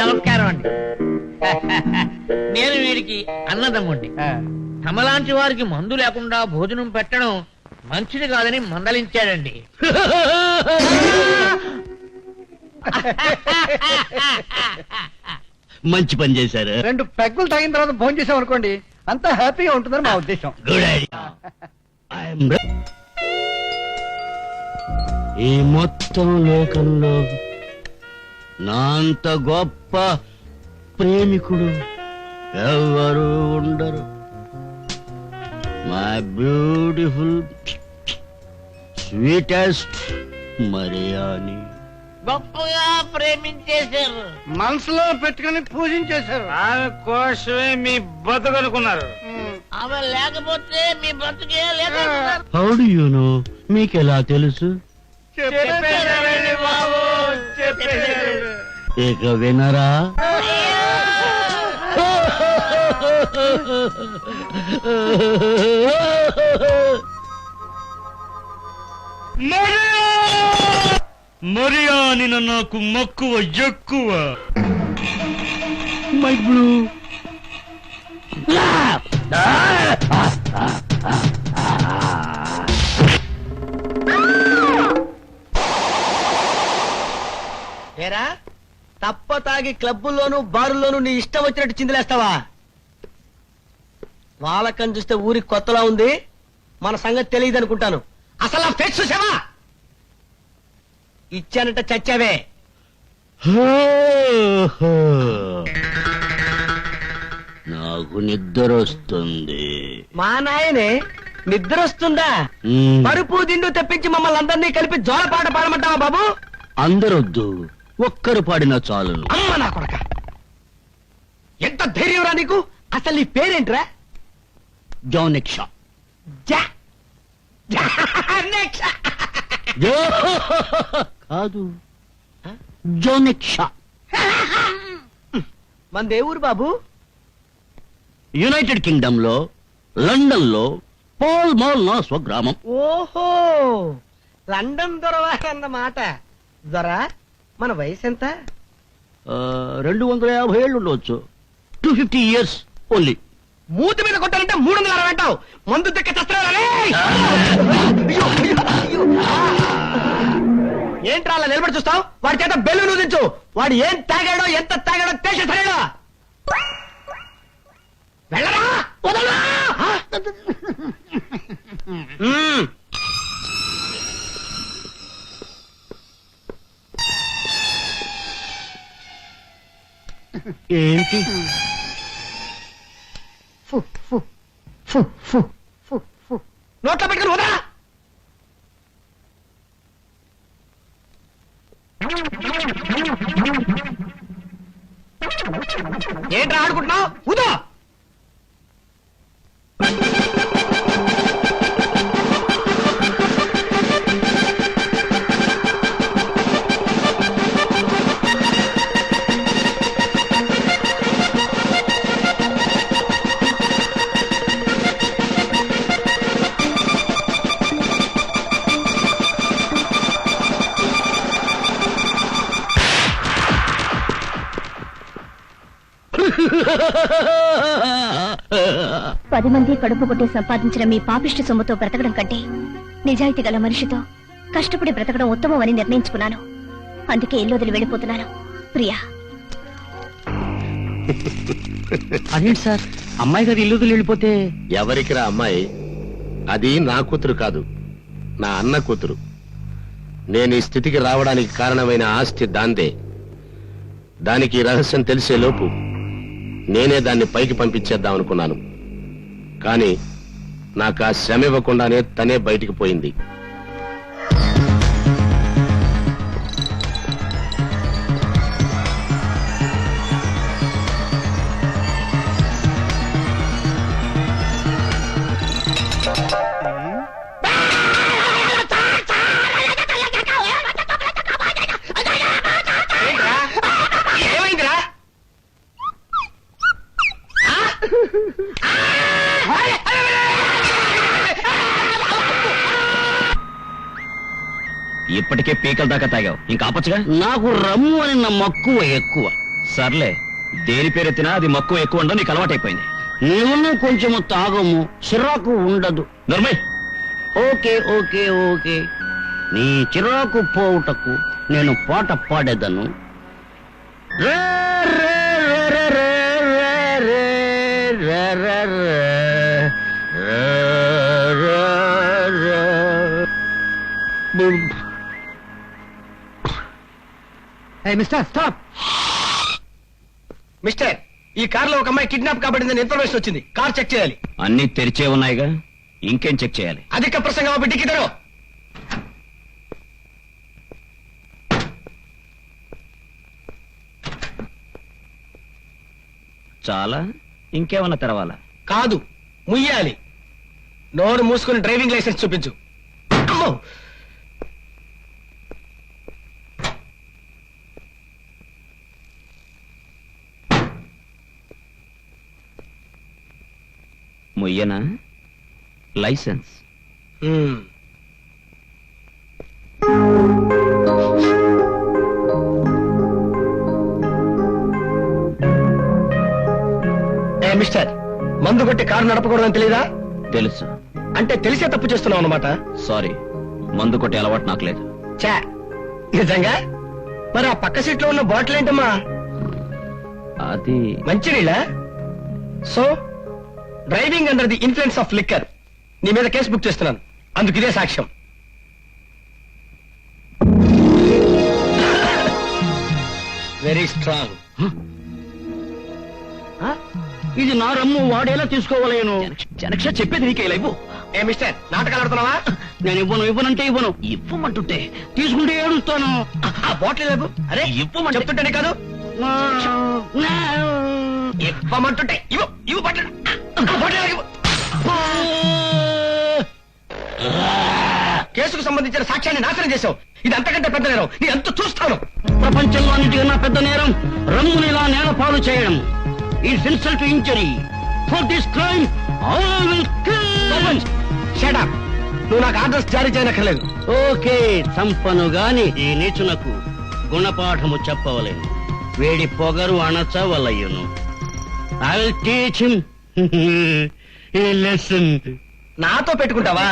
నమస్కారం అండి. నేను వీడికి అన్నదమ్ముండి. తమలాంటి వారికి మందు లేకుండా భోజనం పెట్టడం మంచిది కాదని మందలించాడండి. మంచి పని చేశారు. 2 పెగ్గులు తాగిన తర్వాత భోజనం చేసాం అనుకోండి, అంతా హ్యాపీగా ఉంటుందని మా ఉద్దేశం. Good idea. ఈ మొత్తం లోకంలో నా అంత గొప్ప ప్రేమికుడు ఎవరు ఉండరు. మై బ్యూటిఫుల్ స్వీటెస్ట్ మరియాని గొప్పగా ప్రేమించేశారు, మనసులో పెట్టుకుని పూజించేశారు. ఆమె కోసమే మీ బతుకనుకున్నారు. ఆమె లేకపోతే మీ బతుకే లేక. How do you know? మీకెలా తెలుసు? చెప్పేశారండి బాబు, చెప్పేశారు. ఇక వినరా? మరియాని నాకు మక్కువ ఎక్కువ. మై బ్లూ ఏరా, తప్ప తాగి క్లబ్బుల్లోనూ బారుల్లోనూ నీ ఇష్టం వచ్చినట్టు చిందులేస్తావా? వాళ్ళకని చూస్తే ఊరికి కొత్తలా ఉంది, మన సంగతి తెలియదు అనుకుంటాను. అసలు ఆ ఫేస్ చూసావా? ఇచ్చానంటే చచ్చావే. నాకు నిద్ర వస్తుంది. మా నాయనే నిద్ర వస్తుందా? పరుపు దిండు తెప్పించి మమ్మల్ని అందరినీ కలిపి జోలపాట పాడమంటావా బాబు? అందరొద్దు, ఒక్కరు పాడినా చాలును. అమ్మ నా కొడక, ఎంత ధైర్యంరా నీకు? అసలు నీ పేరేంట్రా? జోనెక్షా. కాదు, జోనెక్షా. మన దేవురు బాబు? యునైటెడ్ కింగ్డమ్ లో, లండన్ లో పాల్ మాల్ నా స్వగ్రామం. ఓహో, లండన్ దొరవారన్నమాట. దొరా, మన వయసు ఎంత? 250 ఏళ్ళు ఉండవచ్చు. 250 years ఓన్లీ. మూతి మీద కొట్టాలంటే 360 అంటావు. మందు తెక్క చస్తున్నారా? ఏంట్రా అలా నిలబడి చూస్తావు? వాడి చేత బెల్లు నూదించు. వాడు ఏం తాగాడో ఎంత తాగాడో తేల్చేస్తాడా? వెళ్ళరా, వదలరా. ఏంటి? నోట్లో పెట్టుకుని వదరా. ఏంట్రా ఆడుకుంటున్నావు? ఉదా. పది మంది కడుపు కొట్టి సంపాదించిన మీ పాపిష్టి సొమ్ముతో బ్రతకడం కంటే నిజాయితీ గల మనిషితో కష్టపడి బ్రతకడం ఉత్తమం అని నిర్ణయించుకున్నాను. అందుకే ఇల్లు వదిలి వెళ్ళిపోతున్నాను. ప్రియా. అదేంటి సార్, అమ్మాయి గారు ఇల్లు వదిలి వెళ్ళిపోతే? ఎవరికిరా అమ్మాయి? అది నా కూతురు కాదు, నా అన్న కూతురు. నేను ఈ స్థితికి రావడానికి కారణమైన ఆస్తి దాందే. దానికి రహస్యం తెలిసే లోపు నేనే దాన్ని పైకి పంపించేద్దాం అనుకున్నాను. కానీ నాకు ఆ శ్రమ ఇవ్వకుండానే తనే బయటికి పోయింది. ఇప్పటికే పీకల దాకా తాగావు, ఇంకా ఆపచ్చుగా. నాకు రమ్ము అని నా మక్కువ ఎక్కువ. సర్లే దేని పేరెత్తినా అది మక్కువ ఎక్కువ ఉండదు నీకు అలవాటైపోయింది. నువ్వు కొంచెము తాగము చిరాకు ఉండదు. నర్మయ్ ఓకే ఓకే ఓకే నీ చిరాకు పోవుటకు నేను పాట పాడేదను. రే రే రే రే రే రే రే రే రే రే. Mister stop. మిస్టర్, ఈ కార్ లో ఒక అమ్మాయి కిడ్నాప్ కాబడిందని ఇన్ఫర్మేషన్ వచ్చింది. కార్ చెక్ చేయాలి. అన్ని తెరిచే ఉన్నాయిగా, ఇంకేం చెక్ చేయాలి? అధిక ప్రసంగం బిడ్డికి తెరు. చాలా ఇంకేమన్నా తెరవాలా? కాదు, ముయ్యాలి. నోరు మూసుకుని డ్రైవింగ్ లైసెన్స్ చూపించు. అమ్మో! ముయ్యనా? లైసెన్స్ మిస్టర్, మందు కొట్టి కారు నడపకూడదని తెలీదా? తెలుసు. అంటే తెలిసే తప్పు చేస్తున్నావు అన్నమాట. సారీ, మందు కొట్టే అలవాటు నాకు లేదు. చా, నిజంగా? మరి ఆ పక్క సీట్ లో ఉన్న బాటిల్ ఏంటమ్మా? అది మంచినీళ్ళ? So driving under the influence of liquor. నీ మీద కేసు బుక్ చేస్తున్నాను. అందుకు ఇదే సాక్ష్యం. Very strong. ఇది నా రమ్ము, వాడేలా తీసుకోవాలేను. జనక్ష చెప్పేది నీకే ఇవ్వు. ఏ మిస్టర్, నాటకాలు ఆడుతున్నావా? నేను ఇవ్వనంటే ఇవ్వను. ఇవ్వమంటుంటే తీసుకుంటే ఏడుస్తాను. ఆ బాటిల్ లేవు. అరే ఇవ్వమంటే చెప్తుంటేనే కాదు, ఇవ్వమంటుంటే ఇవ్వు. ఇవ్వు బాటిల్. బాటిల్ ఇవ్వు. కేసుకు సంబంధించిన సాక్ష్యాన్ని నాశనం చేశావు. ఇది అంతకంటే పెద్ద నేరం. నీ అంత చూస్తాను. ప్రపంచంలో అన్నిటికన్నా పెద్ద నేరం రమ్ముని ఇలా నేల పాలు చేయడం. It's insult to injury. For this crime I will kill. Shut up. నువ్వు నాకు ఆర్డర్స్ జారీ చేయనక్కర్లేదు. ఓకే, చంపను గాని ఈ నీచునకు గుణపాఠము చెప్పవలేను. వేడి పొగరు అణచవలయును. I will teach him a lesson. నాతో పెట్టుకుంటావా?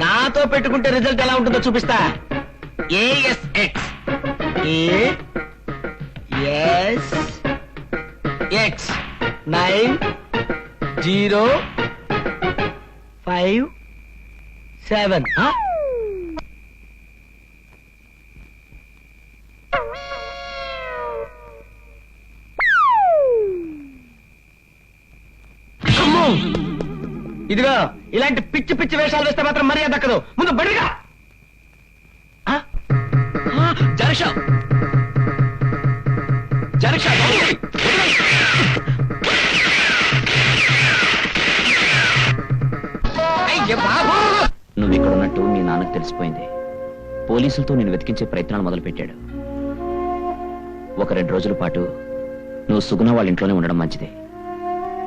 నాతో పెట్టుకుంటే రిజల్ట్ ఎలా ఉంటుందో చూపిస్తా. ASX ASX 9057. అమ్మో! ఇదిగో, ఇలాంటి పిచ్చి పిచ్చి వేషాలు వేస్తే మాత్రం మర్యాద దక్కదు. ముందు బడిగా జరక్ష జరక్ష. నువ్వు ఇక్కడ ఉన్నట్టు మీ నాన్నకు తెలిసిపోయింది. పోలీసులతో నేను వెతికించే ప్రయత్నాలు మొదలుపెట్టాడు. ఒక 2 రోజుల పాటు నువ్వు సుగుణ వాళ్ళ ఇంట్లోనే ఉండడం మంచిది.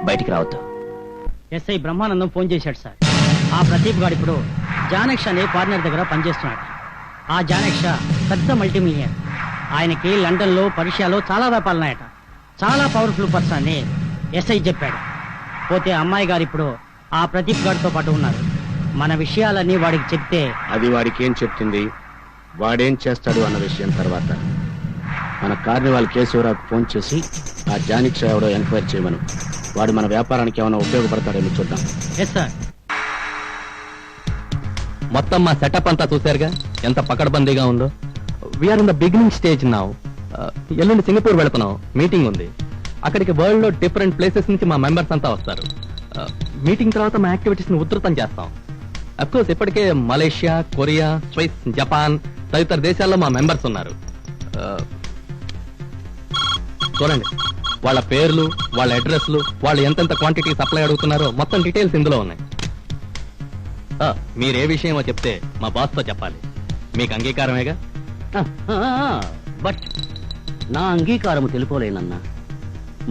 బయటికి రావద్దు. ఎస్ఐ బ్రహ్మానందం ఫోన్ చేశాడు సార్. ఆ ప్రదీప్ గారు ఇప్పుడు జానక్ష అనే పార్ట్నర్ దగ్గర పనిచేస్తున్నాడు. ఆ జానక్ష పెద్ద మల్టీమిలియనర్. ఆయనకి లండన్ లో పర్షియాలో చాలా వ్యాపారాలున్నాయట. చాలా పవర్ఫుల్ పర్సన్ అని ఎస్ఐ చెప్పాడు. పోతే అమ్మాయి గారు ఇప్పుడు ఆ ప్రదీప్ గారితో పాటు ఉన్నారు. మన విషయాలన్నీ వాడికి చెప్తే అది వాడికి ఏం చెప్తుంది, వాడేం చేస్తాడు అన్న విషయం తర్వాత. మన కార్నివాల్ కేశవరావుకు ఫోన్ చేసి ఆ జానిక్ష ఎవడో ఎంక్వైరీ చేయమను. వాడు మన వ్యాపారానికి ఏమైనా ఉపయోగపడతాడేమో చూద్దాం. Yes sir. మొత్తం మా సెటప్ అంతా చూశారుగా ఎంత పకడ్బందీగా ఉందో. We're in the beginning stage now. ఎల్లుండి సింగపూర్ వెళుతున్నాం, మీటింగ్ ఉంది. అక్కడికి వరల్డ్ లో డిఫరెంట్ ప్లేసెస్ నుంచి మా మెంబర్స్ అంతా వస్తారు. మీటింగ్ తర్వాత మా యాక్టివిటీస్ ని ఉధృతం చేస్తాం. అఫ్కోర్స్ ఇప్పటికే మలేషియా, కొరియా, స్విస్, జపాన్ తదితర దేశాల్లో మా మెంబర్స్ ఉన్నారు. చూడండి, వాళ్ళ పేర్లు, వాళ్ళ అడ్రస్లు, వాళ్ళు ఎంతెంత క్వాంటిటీ సప్లై అడుగుతున్నారో మొత్తం డీటెయిల్స్ ఇందులో ఉన్నాయి. మీరే విషయమో చెప్తే మా బాస్తో చెప్పాలి. మీకు అంగీకారమేగా? బట్ నా అంగీకారము తెలుపోలేనన్నా.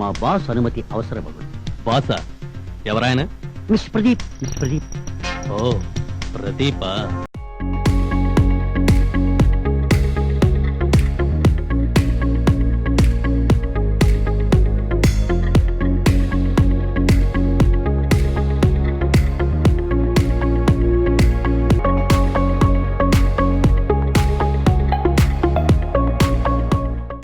మా బాస్ అనుమతి అవసరమగు. బాసా? ఎవరాయన? మిస్ ప్రదీప్. మిస్ ప్రదీప్. ఓ ప్రదీపా?